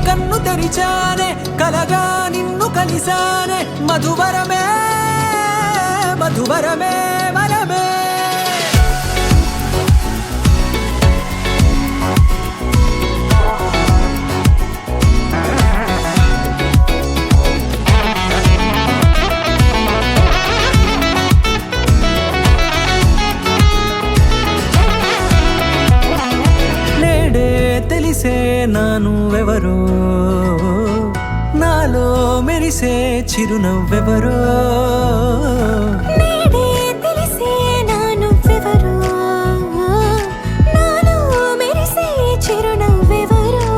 కన్ను తెరిచానే కలగా నిన్ను కలిసానే మధువరమే మధువరమే వరమే తెలిసే నానువెవరో నాలో మెరిసే చిరునవ్వెవరో నేడే తెలిసే నానువెవరో నాలో మెరిసే చిరునవ్వెవరో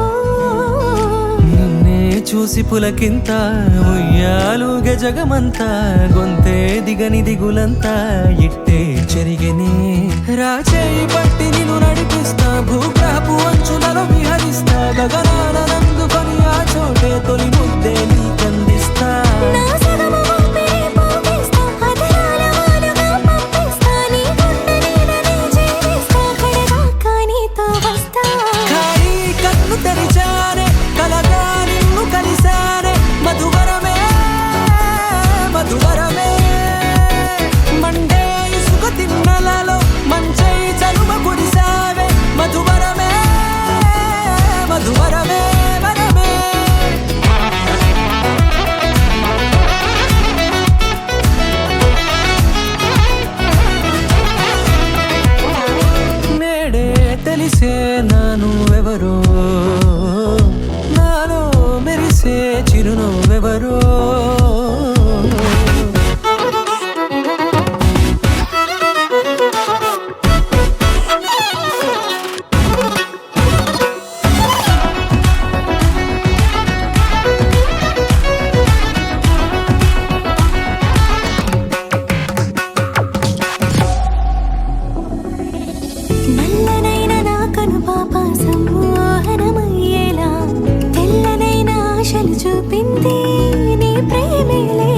నిన్నే చూసి పులకింత ఉయ్యాలుగ జగమంతా గొంతే దిగని దిగులంతా ఇట్టే చెరిగనే రాచేయి పట్టి నిన్ను నడిపిస్తా భూగ్రహపు అంచులలో విహరిస్తా గగనాన నందుకొని ఆ చోటే తొలి ముద్దే నీకందిస్తా నా సగము ఊపిరి పోగిస్తా అదరాల వానగా పంపిస్తా నీ గుండె నీడనే జీవిస్తా కడదాకా నీతో వస్తా ఖాళీ కన్ను తెరిచానే కలగా నిన్ను కలిసానే మధువరమే మధువరమే మండే ఇసుక తిన్నలలో మంచై చలువ కురిసావే మధువరమే మధువరమే వరమే నేడే తెలిసే నానువెవరో నాలో మెరిసే చిరునవ్వెవరో నల్లనైన నా కనుపాప సమ్మోహనమయ్యేలా తెల్లనైన ఆశలు చూపింది నీ ప్రేమేలే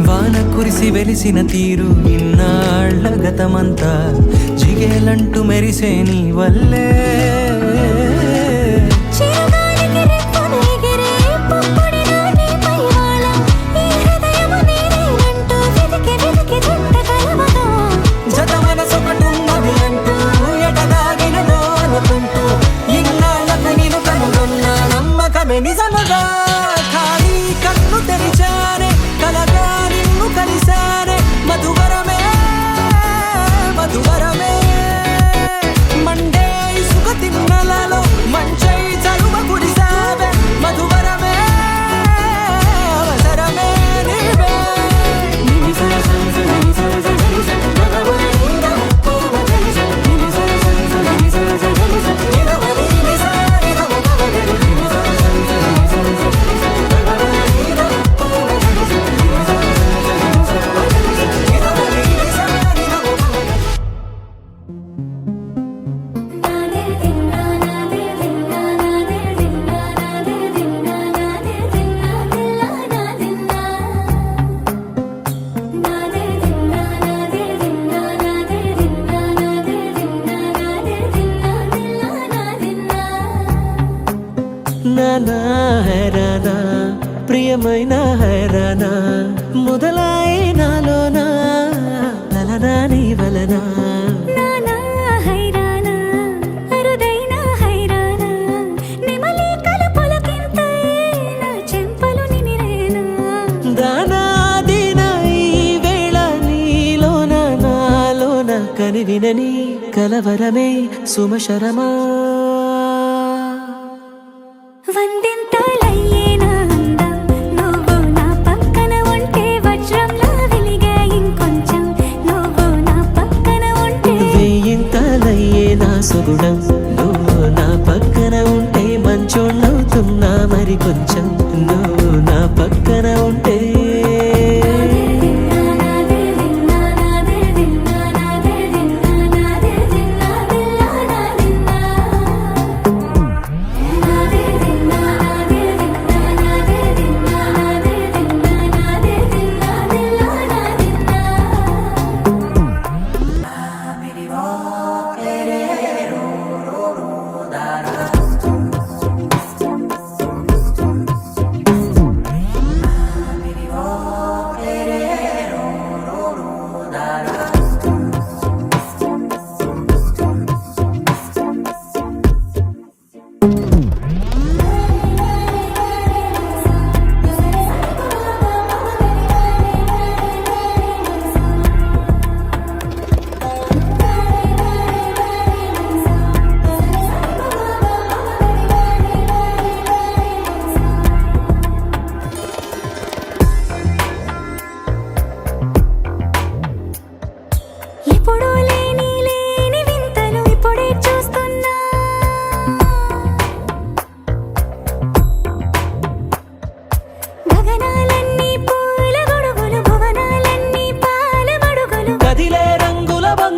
వాన కురిసి వెలిసిన తీరు ఇన్నాళ్ల గతమంతా జిగేలంటూ మెరిసే నీ వల్లే చిరుగాలికి రెప్పన ఎగిరే పుప్పొడిన నీపై వాళ ఈ హృదయము నీదేనంటూ వెతికి వెతికి జంట కలవగా జత మనసొకటున్నది అంటూ ఎటదాగినదో అనుకుంటూ ఇన్నాళ్లకు నేను కనుగొన్న నమ్మకమే నిజముగా ఖాళీ కన్ను తెరిచానే కలగా నిన్ను కలిసానే మధువరమే మధువరమే మండే ఇసుక తిన్నలలో మంచై చలువ కురిసావే మధువరమే అవసరమే నీవే నానా హైరానా ప్రియమైన హైరానా మొదలై నాలోనా లలనా నీ వలనా నానా హైరానా అరుదైన హైరానా నెమలి కలుపులకింత నా చెంపలు నిమిరేనా దానా దిన ఈ వేళ నీలోన నాలోన కనివినని కలవరమే సుమశరమా వందింతలయ్యేనా అందం నువ్వు నా పక్కన ఉంటే వజ్రంలా వెలిగే ఇంకొంచెం నువ్వు నా పక్కన ఉంటే వెయ్యింతలయ్యే నా సుగుణం నువ్వు నా పక్కన ఉంటే మంచోళ్ళవుతున్నా మరి కొంచెం నువ్వు నా పక్కన ఉంటే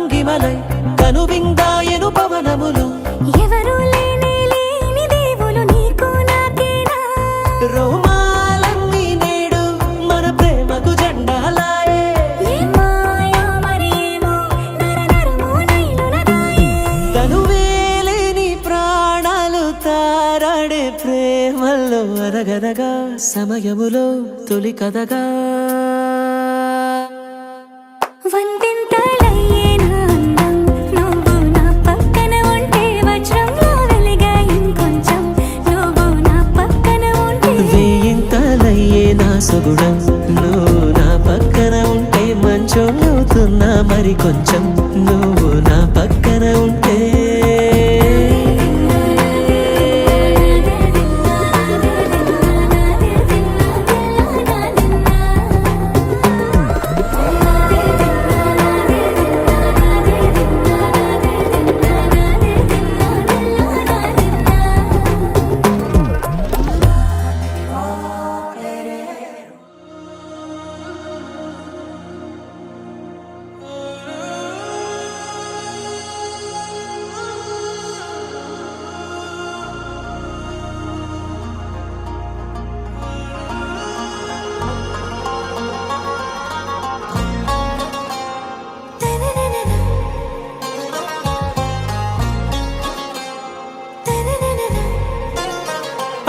భంగిమలై కనువిందాయను పవనములు ఎవరు లేని దేవులు నీకు నాకేనా రోమాలన్నీ నేడు మన ప్రేమకు జెండాలాయే ఏ మాయా మరేమో నరనరమో నైలునదాయే తనువేలేని ప్రాణాలు తారాడే ప్రేమల్లో అరగరగా సమయములో తొలి కథగా వందెంతలయ్యేనా అందం నువ్వు నా పక్కన ఉంటే వజ్రంలో వెలిగా ఇంకొంచెం నువ్వు నా పక్కన ఉంటే వేయింతలయ్యే నా సుగుణం నువ్వు నా పక్కన ఉంటే మంచోళ్ళవుతున్నా మరి కొంచెం నువ్వు నా పక్కన ఉంటే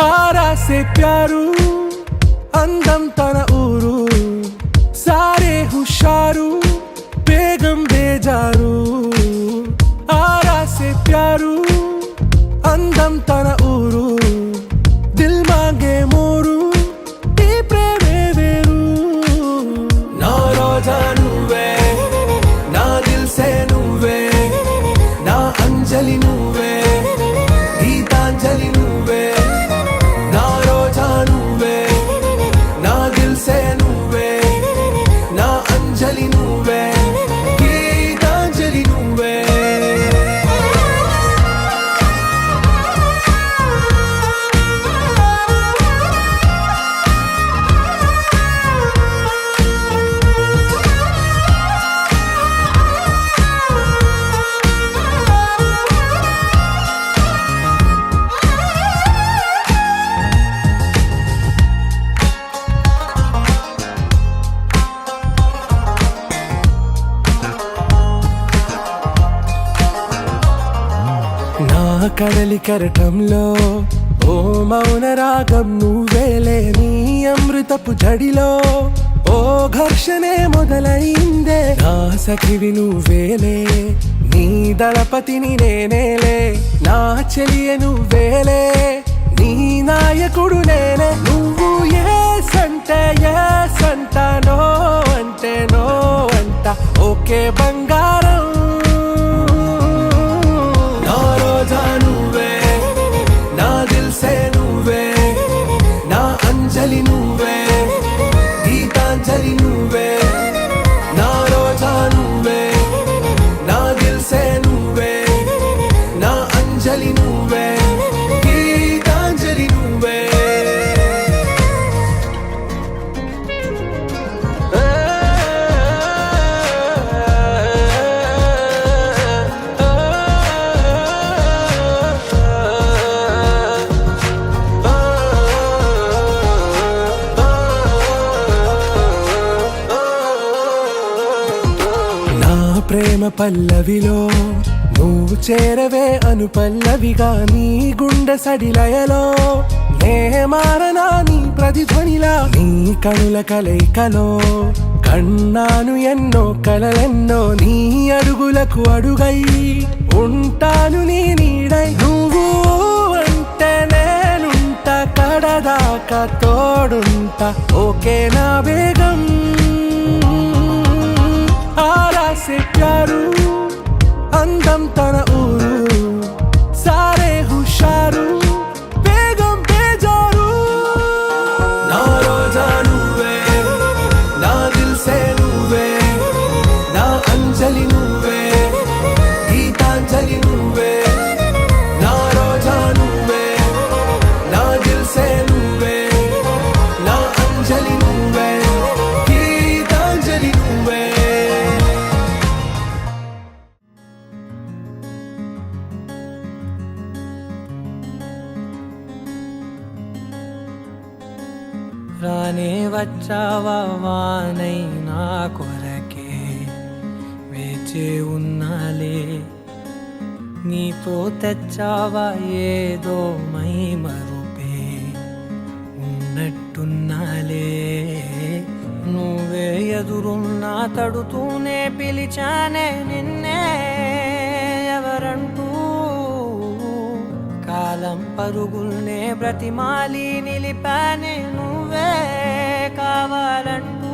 आरा से प्यारू అందం తన ఊరు సారే హుషారు బేగం బేజారు ఆరా సే ప్యారు అందం తన ఊరు దిల్ మాంగే మోరు ఈ ప్రేమే వేరు నా రోజా నువ్వే నా దిల్ సే నువ్వే నా అంజలి నువ్వే గీతాంజలి నువ్వే నా రోజా నువ్వే నా దిల్ సే నువ్వే నా అంజలి నువ్వే గీతాంజలి నువ్వే నా కడలి కరటంలో ఓ మౌన రాగం నువ్వేలే నీ అమృతపు జడిలో ఓ ఘర్షణే మొదలైందే నా సఖివి నువ్వేలే నీ దళపతిని నేనేలే నా చెలియ నువ్వేలే నీ నాయకుడు నేనే నువ్వు ఏ సంట నో అంటే నో అంట ఓకే బంగారం నా రోజా నువ్వే నా దిల్ సే నువ్వే నా అంజలి నువ్వే గీతాంజలి నువ్వే నా రోజా నువ్వే నా దిల్ సే నువ్వే నా అంజలి నువ్వే గీతాంజలి నువ్వే నా ప్రేమ పల్లవిలో నువ్వు చేరవే అను పల్లవిగా నీ గుండె సడిలయలో నే మారనా నీ ప్రతిధ్వనిలా నీ కనుల కలయికలో కన్నాను ఎన్నో కలలెన్నో నీ అడుగులకు అడుగై ఉంటాను నీ నీడై నువ్వు అంటే నేనుంట కడదాకా తోడుంటా ఓకే నా బేగం ఆరా సే ప్యారు అందం తన ఊరు సారే హుషారు బేగం బేజారు నా రోజా నువ్వే నా దిల్ సే నువ్వే నా అంజలి నువ్వే గీతాంజలి నువ్వే నా రోజా నువ్వే నా దిల్ సే నువ్వే నా అంజలి నువ్వే గీతాంజలి నువ్వే రానే వచ్చావా వానై నా కొరకే వేచే ఉన్నాలే నీతో తెచ్చావా ఏదో మై మరుపే ఉన్నట్టున్నాలే నువ్వే ఎదురున్నా తడుతూనే పిలిచానే నిన్నే ఎవరంటూ కాలం పరుగుల్నే బ్రతిమాలి నిలిపానే నువ్వే కావాలంటూ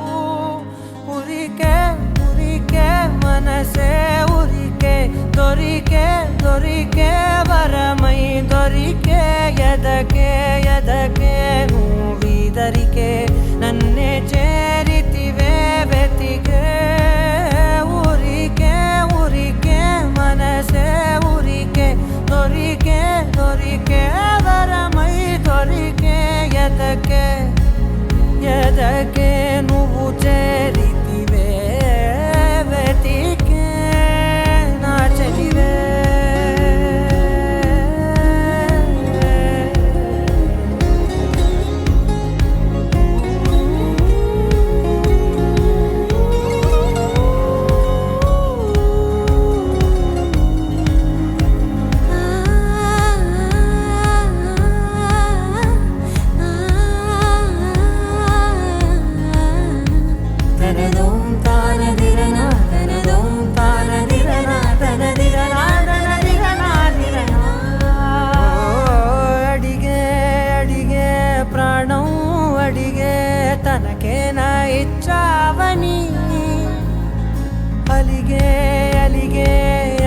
ఉరికే ఉరికే మనసే ఉరికే దొరికే దొరికే వరమై దొరికే ఎదకే ఎదకే నువ్వీదరికే నన్నే చేరితివే వెతికే ఊరికే ఊరికే మనసే ఊరికే దొరికే దొరికే వరమై దొరికే ఎదకే ఎదకే నువ్వు చేరితివే వెతికే నా చెలివే తనదోం తానదిరనా తనదోం తానదిరనా తనదిరనా తనదిరనా దిరనా అడిగే అడిగే ప్రాణం అడిగే తనకేనా ఇచ్చావని అలిగే అలిగే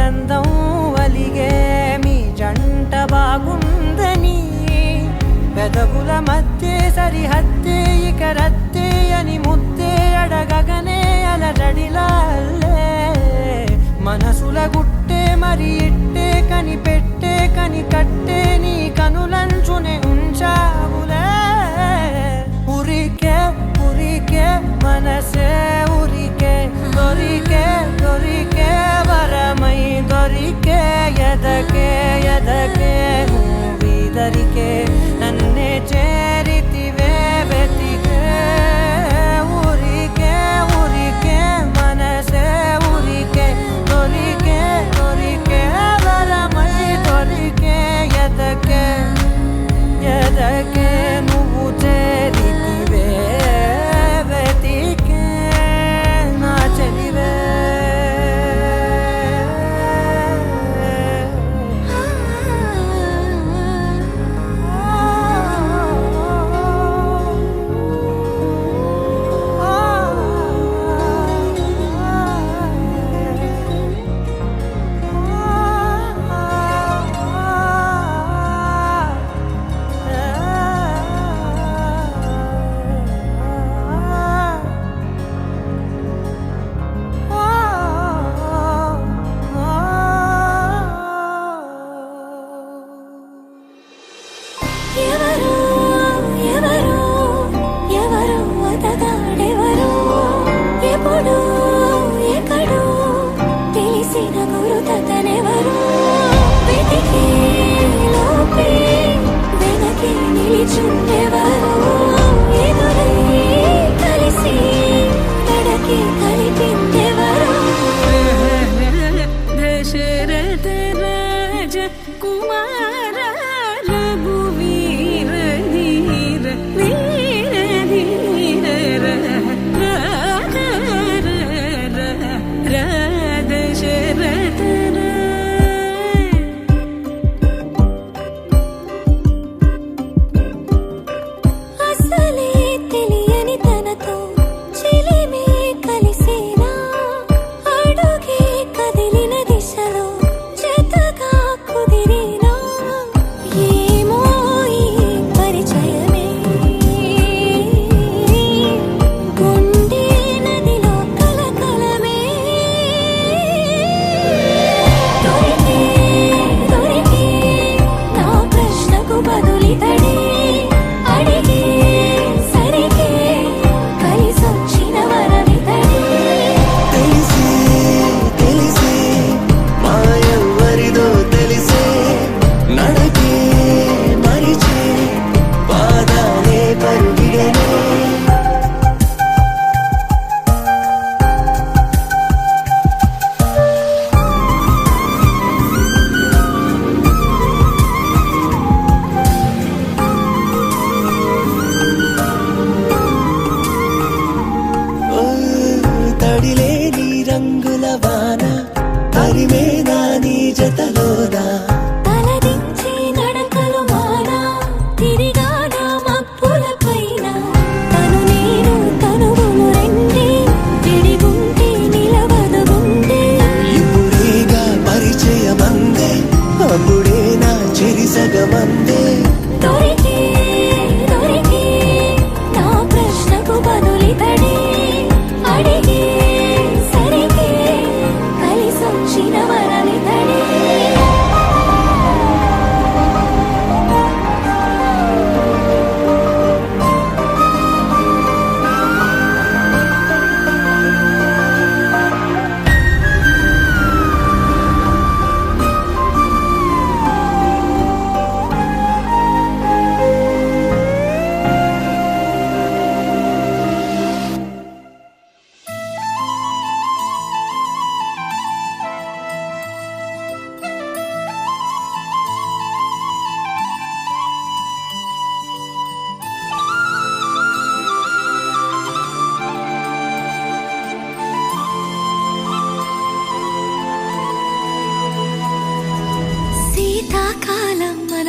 అందం అలిగే మీ జంట బాగుందని పెదవుల మధ్య సరిహద్దే ఇక రద్దే అని ముద్దే అడగగనే అలజడిలాల్లే మనసుల గుట్టే మరి ఇట్టే కనిపెట్టే కని కట్టే నీ కనులంచునే ఉంచావులే ఉరికే ఉరికే మనసే ఉరికే దొరికే దొరికే వరమై దొరికే ఎదకే ఎదకే నువ్వీదరికే నన్నే చేరితివే వెతికే ఊరికే ఊరికే మనసే ఊరికే దొరికే దొరికే వరమై దొరికే ఎదకే ఎదకే నువ్వు చేరితివే వెతికే నా చెలివే ఆ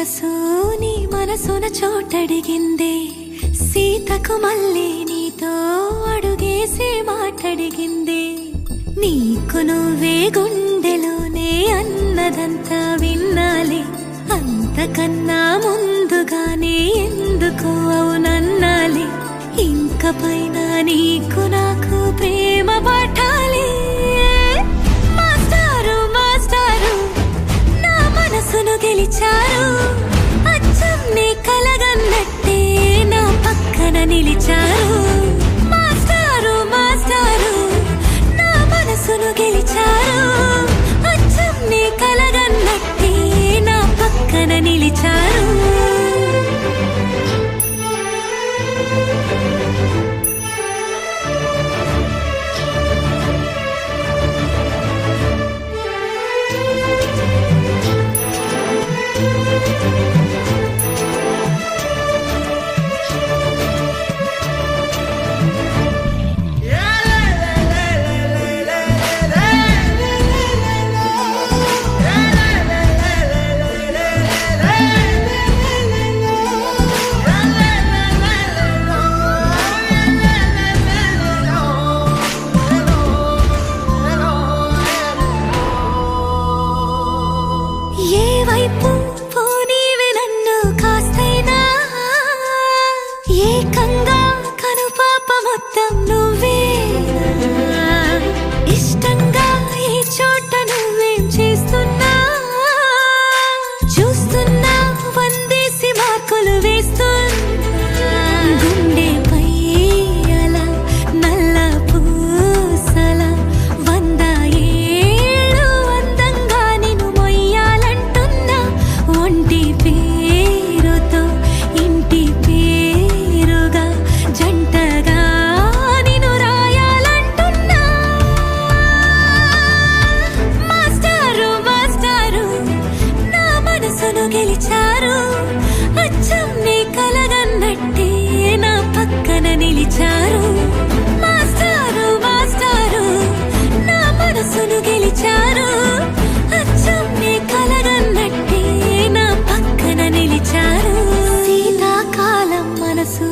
మనసు నీ మనసున చోటడిగిందే సీతకు మళ్ళీ నీతో అడుగేసి మాటడిగిందే నీకు నువ్వే గుండెలోనే అన్నదంతా విన్నాలే అంతకన్నా ముందుగానే ఎందుకు అవునన్నాలే ఇంక పైన నీకు నాకు ప్రేమ పట్టాలి మాస్టారు మాస్టారు నా మనసును గెలిచారు అచ్చం నీ కలగన్నట్టే నా పక్కన నిలిచారు మాస్టారు మాస్టారు నా మనసును గెలిచారు అచ్చం నీ కలగన్నట్టే నా పక్కన నిలిచారు ఏ వైపు పోనీవి నన్ను కాస్తైనా ఏకంగా కనుపాప మొత్తం నువ్వే ఇష్టంగా ఏ చోట నువ్వేం చేస్తున్నా చూస్తున్నా వందేసి మార్కులు వేస్తున్నా గుండెపై అలా నల్ల పూసల 100 ఏళ్ళు అందంగా నిన్ను మొయ్యాలంటున్నా ఒంటి పేరుతో ఇంటి పేరుగా జంటగా నిన్ను రాయాలంటున్నా మాస్టారు మాస్టారు నా మనసును గెలిచారు అచ్చం నీ కలగన్నట్టే నా పక్కన నిలిచారు మాస్టారు మాస్టారు నా మనసును గెలిచారు అచ్చం నీ కలగన్నట్టే నా పక్కన నిలిచారు శీతాకాలం మనసు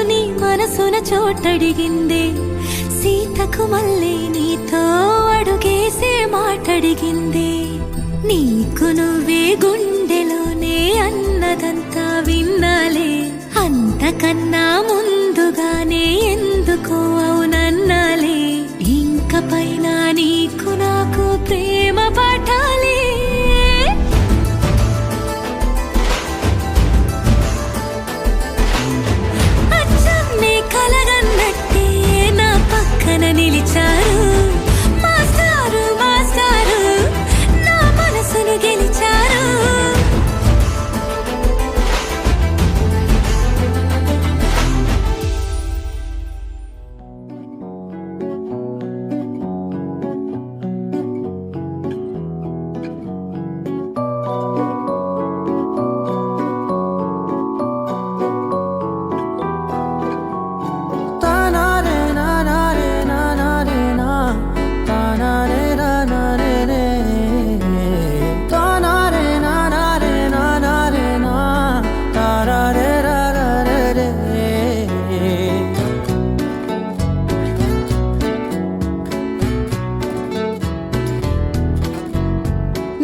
నీ మనసున చోటడిగిందే సీతకు మళ్ళీ నీతో అడుగేసే మాటడిగిందే నీకు నువ్వే గుండెలోనే అన్నదంతా విన్నాలే అంతకన్నా ముందుగానే ఎందుకు అవునన్నాలే ఇంక పైన నీకు నాకు ప్రేమ పట్టాలి అచ్చం నీ కలగన్నట్టే నా పక్కన నిలిచారు మాస్టారు మాస్టారు నా మనసును గెలిచారు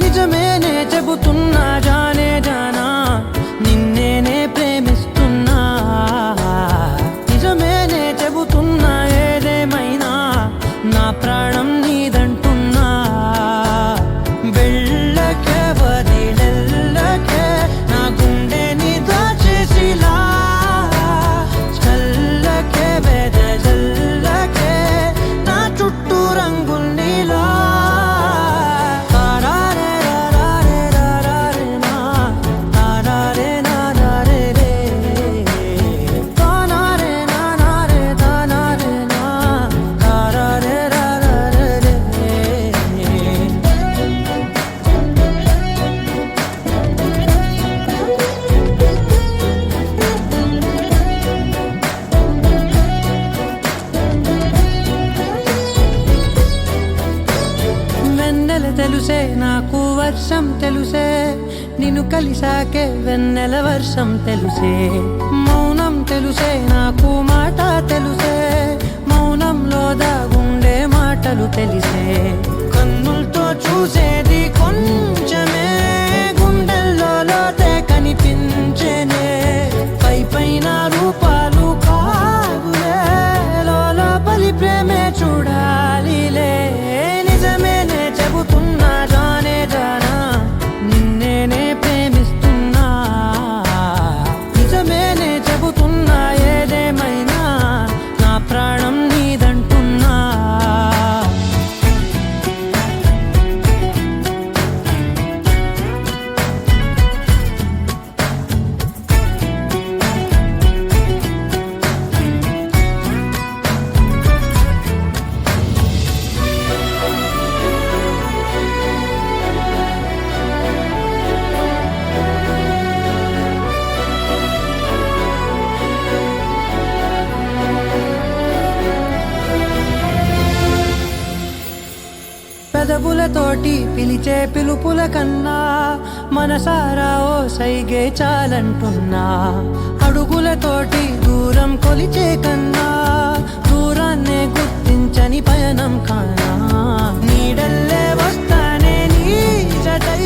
నిజమేనే చెబుతున్నా జానే జానా నిన్నేనే ప్రేమిస్తున్నా నిజమేనే చెబుతున్నా ఏదేమైనా నా ప్రాణం నీదంటున్నా వెళ్ళకే వదిలెళ్ళకే నా గుండెని దాచేసిలా చల్లకే వెదజల్లకే నా చుట్టూ రంగుల్నిలా తెలుసే నాకు వర్షం తెలుసే నిన్ను కలిసాకే వెన్నెల వర్షం తెలుసే మౌనం తెలుసే నాకు మాట తెలుసే మౌనంలో దాగుండే మాటలు తెలిసే కన్నులతో చూసేది కొంచెమే గుండెల్లో లోతే కనిపించేనే పై పైన రూపాలు కాదులే లోపలి ప్రేమే చూడాలిలే నిజమేనే చెబుతున్నా జానే జానా నిన్నేనే ప్రేమిస్తున్నా నిజమేనే చెబుతున్నా ఏదేమైనా నా ప్రాణం నీదంటున్నా పెదవులతోటి పిలిచే పిలుపుల కన్నా మనసారా ఓ సైగే చాలంటున్నా అడుగులతోటి దూరం కొలిచే కన్నా దూరాన్నే గుర్తించని పయనం కానా నీడల్లే వస్తానే నీ జతై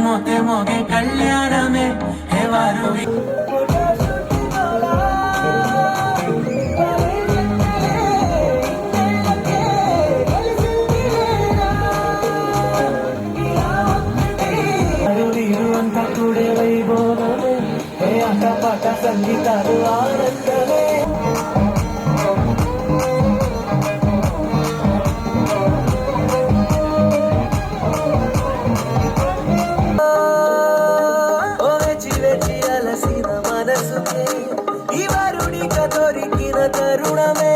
మోతే మోగే కళ్యాణమే హే వారు అంతా కూడే వైభోగమే హే ఆట పాట సంగీతాలు ఆనందమే తరుణమే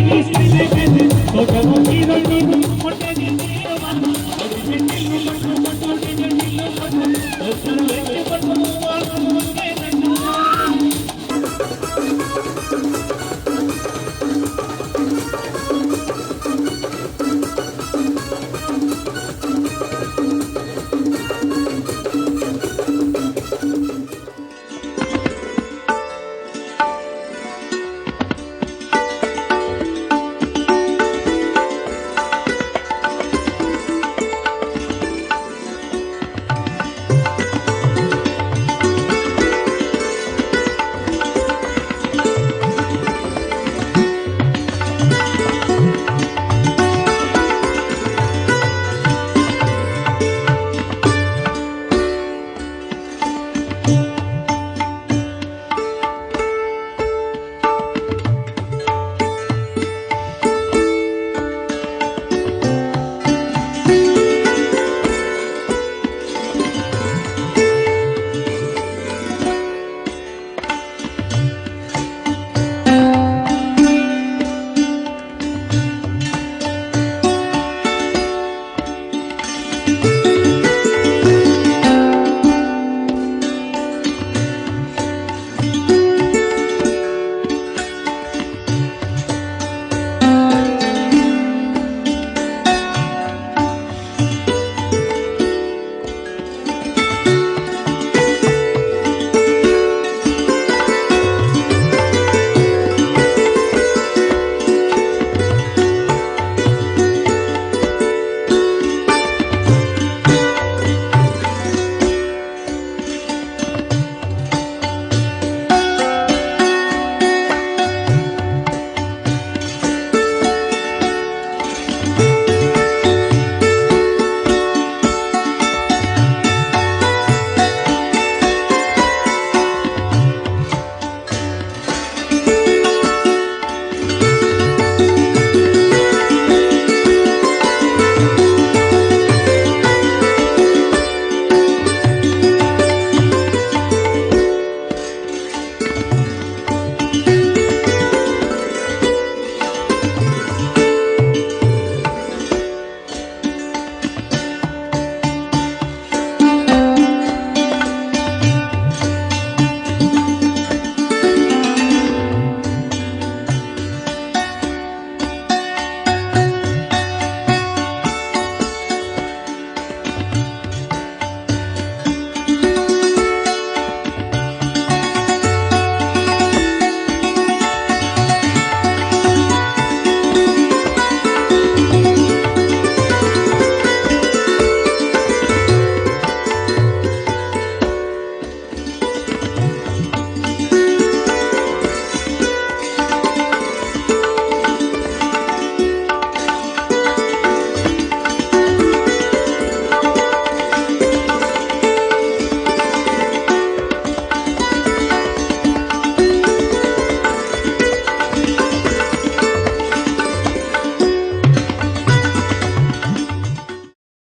స్మైలే స్మైలే తోటలో హీరోయిన్ మొట్టే